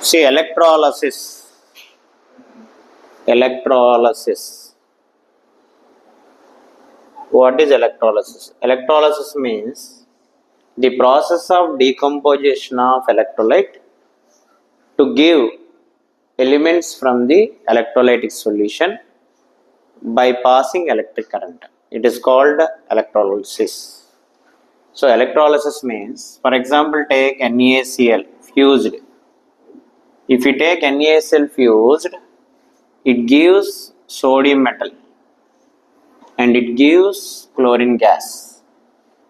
See, electrolysis. Electrolysis. What is electrolysis? Electrolysis means the process of decomposition of electrolyte to give elements from the electrolytic solution by passing electric current. It is called electrolysis. So, electrolysis means, for example, take NaCl fused. If you take NaCl fused, it gives sodium metal and it gives chlorine gas.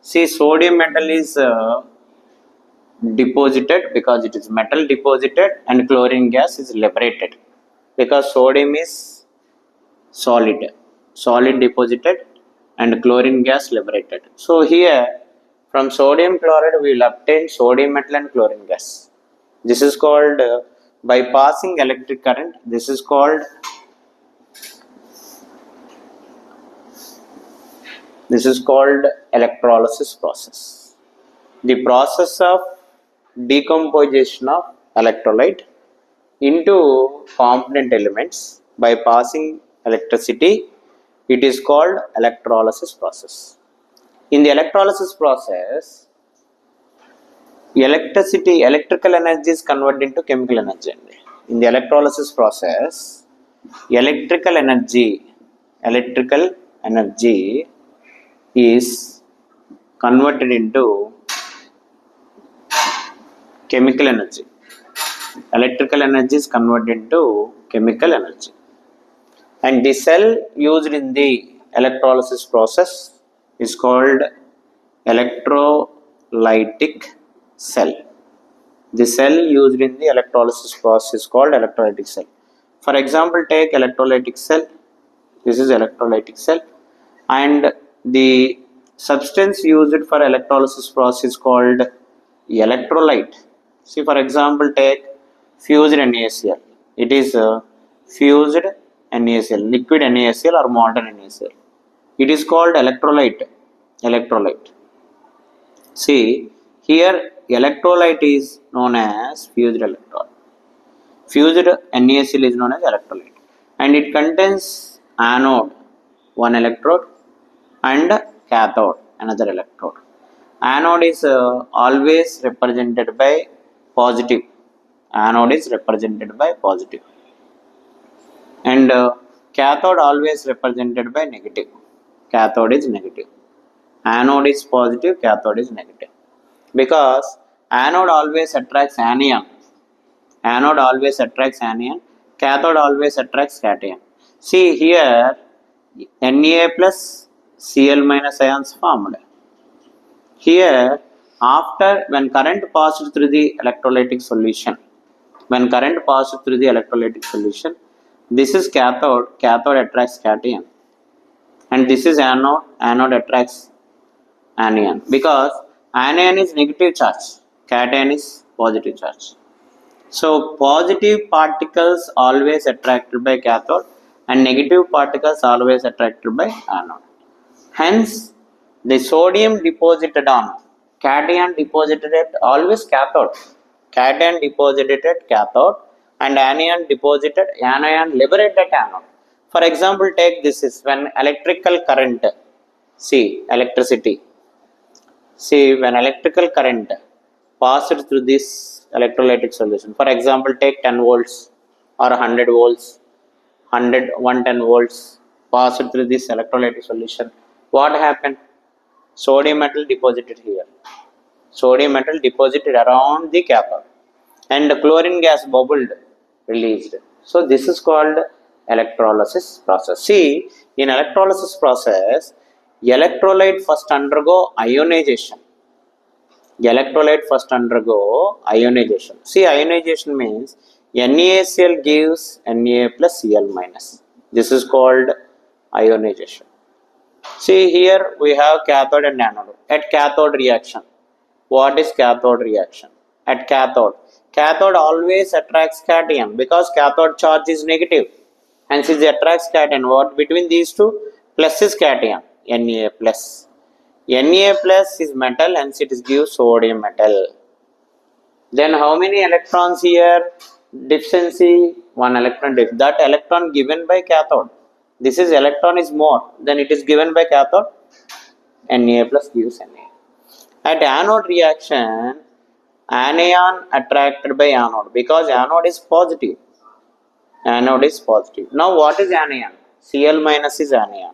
See, sodium metal is deposited because it is metal deposited, and chlorine gas is liberated because sodium is solid deposited and chlorine gas liberated. So here from sodium chloride we will obtain sodium metal and chlorine gas. This is called by passing electric current. This is called electrolysis process. The process of decomposition of electrolyte into component elements by passing electricity, it is called electrolysis process. In the electrolysis process, electrical energy is converted into chemical energy. In the electrolysis process, electrical energy is converted into chemical energy. Electrical energy is converted into chemical energy. And the cell used in the electrolysis process is called electrolytic cell. The cell used in the electrolysis process is called electrolytic cell. For example, take electrolytic cell. This is electrolytic cell, and the substance used for electrolysis process is called electrolyte. See, for example, take fused NaCl. It is fused NaCl, liquid NaCl or molten NaCl. It is called electrolyte. See, here electrolyte is known as fused electron. Fused NaCl is known as electrolyte, and it contains anode, one electrode, and cathode, another electrode. Anode is always represented by positive. Anode is represented by positive, and cathode always represented by negative. Cathode is negative. Anode is positive, cathode is negative. Because anode always attracts anion. Cathode always attracts cation. See here, Na plus Cl minus ions formed. Here, when current passes through the electrolytic solution, this is cathode attracts cation, and this is anode attracts anion, because anion is negative charge, cation is positive charge. So positive particles always attracted by cathode and negative particles always attracted by anode. Hence, the sodium deposited on cation deposited at always cathode. Cation deposited at cathode and anion liberated anode. For example, take this is when electrical current, when electrical current passed through this electrolytic solution. For example, take 10 volts or 100 volts, 110 volts passed through this electrolytic solution. What happened? Sodium metal deposited here. Sodium metal deposited around the cathode, and the chlorine gas bubbled, released. So this is called electrolysis process. See, in electrolysis process, electrolyte first undergo ionization. See, ionization means NaCl gives Na plus Cl minus. This is called ionization. See, here we have cathode and anode. At cathode reaction, what is cathode reaction? At cathode always attracts cation because cathode charge is negative, and since it attracts cation, what between these two? Plus is cation, Na plus. Na plus is metal, hence it gives sodium metal. Then how many electrons here? deficiency, one electron that electron given by cathode. This is electron is more, then it is given by cathode, Na plus gives Na. At anode reaction, anion attracted by anode because anode is positive. Anode is positive. Now what is anion? Cl minus is anion.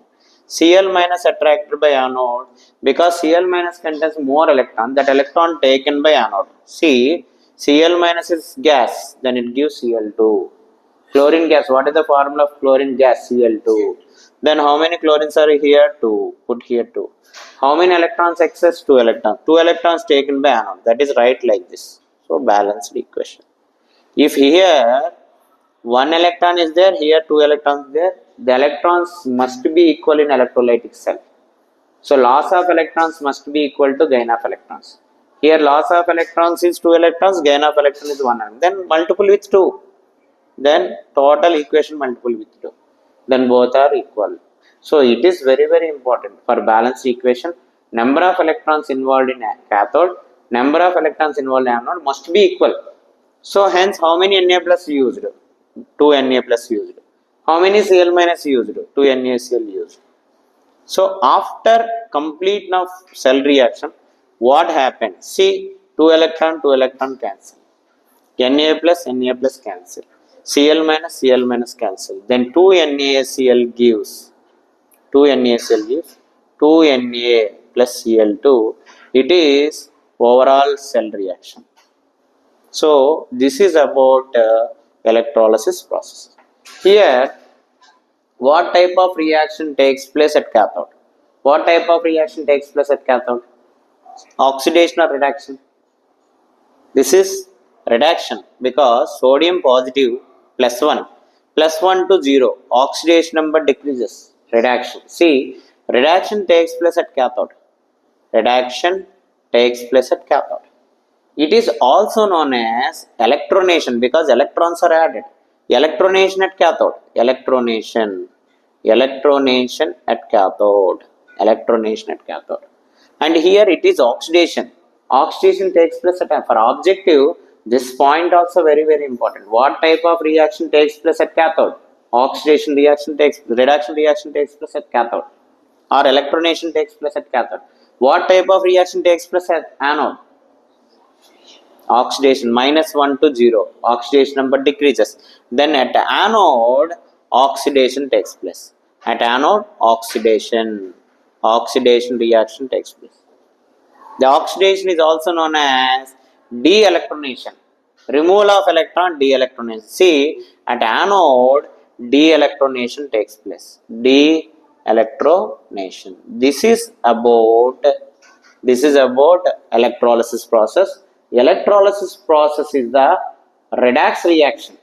Cl minus attracted by anode because Cl minus contains more electron. That electron taken by anode. See, Cl minus is gas, then it gives Cl2. Chlorine gas, what is the formula of chlorine gas? Cl2. Then how many chlorines are here? 2. Put here 2. How many electrons excess? 2 electrons. 2 electrons taken by anode. That is right like this. So balanced equation. If here one electron is there, here 2 electrons there, the electrons must be equal in electrolytic cell. So loss of electrons must be equal to gain of electrons. Here loss of electrons is 2 electrons, gain of electron is 1. Then multiple with 2. Then total equation multiple with 2. Then both are equal. So it is very very important for balanced equation. Number of electrons involved in a cathode, number of electrons involved in anode must be equal. So hence how many Na plus used? 2 Na plus used. How many Cl minus used? 2 NaCl used. So after completion of cell reaction, what happened? See, 2 electron cancel. Na plus cancel. Cl minus cancel. Then 2 NaCl gives 2 Na plus Cl2. It is overall cell reaction. So this is about electrolysis process. Here, what type of reaction takes place at cathode? What type of reaction takes place at cathode? Oxidation or reduction? This is reduction because sodium positive plus 1 to 0. Oxidation number decreases. Reduction. See, reduction takes place at cathode. Reduction takes place at cathode. It is also known as electronation because electrons are added. Electronation at cathode. Electronation at cathode. Electronation at cathode. And here it is oxidation. Oxidation takes place at for objective. This point also very very important. What type of reaction takes place at cathode? Reduction reaction takes place at cathode, or electronation takes place at cathode. What type of reaction takes place at anode? Oxidation minus 1 to 0. Oxidation number decreases. Then at anode, oxidation takes place. At anode, oxidation reaction takes place. The oxidation is also known as de-electronation. Removal of electron, de-electronation. See, at anode, de-electronation takes place. De-electronation. This is about electrolysis process. Electrolysis process is the redox reaction.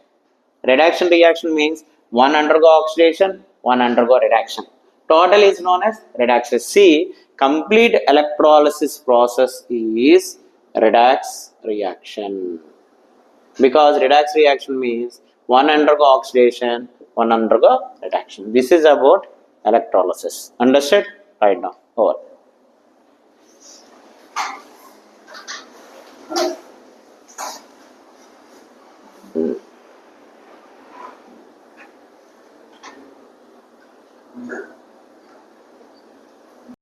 Reduction reaction means one undergo oxidation, one undergo reduction. Total is known as redox. See, complete electrolysis process is redox reaction. Because redox reaction means one undergo oxidation, one undergo reduction. This is about electrolysis. Understood? Right now. Over.